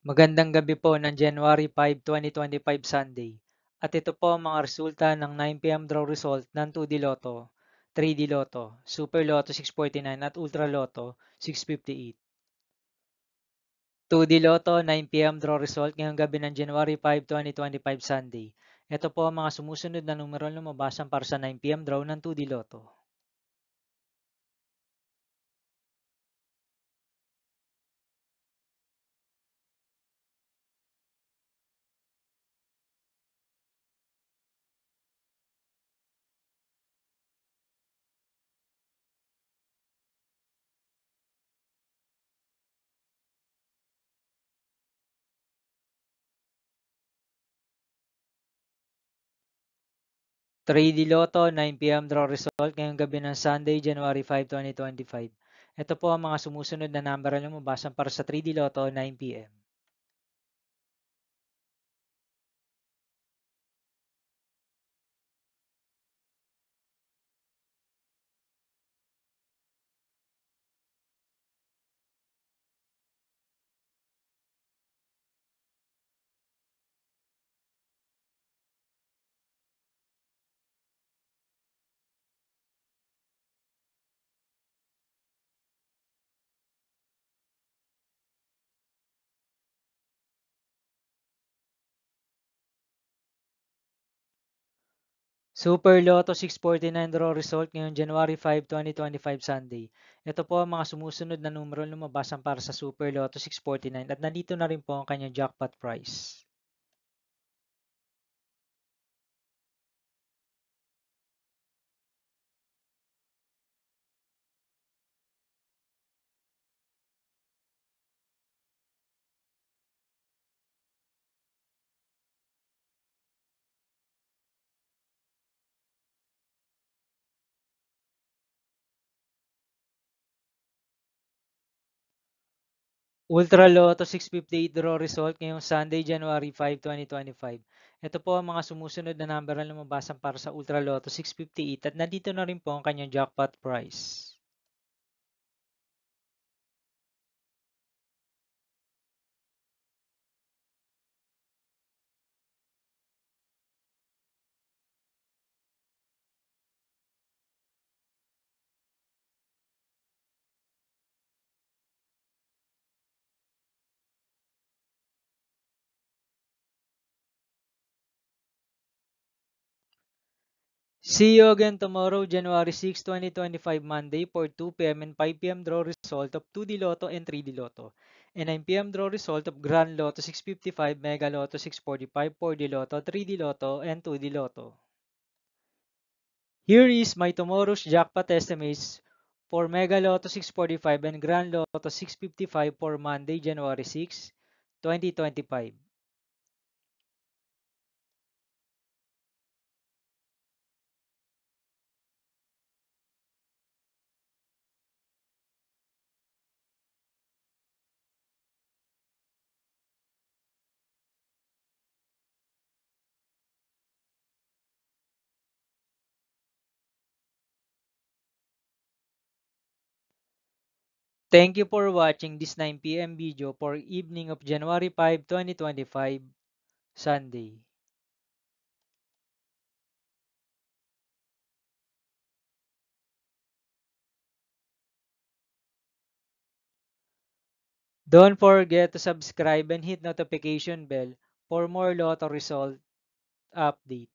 Magandang gabi po ng January 5, 2025 Sunday. At ito po ang mga resulta ng 9 p.m. draw result ng 2D Lotto, 3D Lotto, Super Lotto 649 at Ultra Lotto 658. 2D Lotto 9 p.m. draw result ngayong gabi ng January 5, 2025 Sunday. Ito po ang mga sumusunod na numero lumabasan para sa 9 p.m. draw ng 2D Lotto. 3D Lotto 9 p.m. draw result ngayong gabi ng Sunday, January 5, 2025. Ito po ang mga sumusunod na number na lumabasan para sa 3D Lotto 9 p.m. 'Super Lotto 649 draw result ngayong January 5, 2025 Sunday. Ito po ang mga sumusunod na numero lumabasan para sa Super Lotto 649 at nandito na rin po ang kanyang jackpot price. Ultra Lotto 658 draw result ngayong Sunday, January 5, 2025. Ito po ang mga sumusunod na number na lumabasan para sa Ultra Lotto 658 at nandito na rin po ang kanyang jackpot price. See you again tomorrow, January 6, 2025, Monday for 2 p.m. and 5 p.m. draw result of 2D Lotto and 3D Lotto, and 9 p.m. draw result of Grand Lotto 655, Mega Lotto 645, 4D Lotto, 3D Lotto, and 2D Lotto. Here is my tomorrow's jackpot estimates for Mega Lotto 645 and Grand Lotto 655 for Monday, January 6, 2025. Thank you for watching this 9 p.m. video for evening of January 5, 2025, Sunday. Don't forget to subscribe and hit notification bell for more Lotto result update.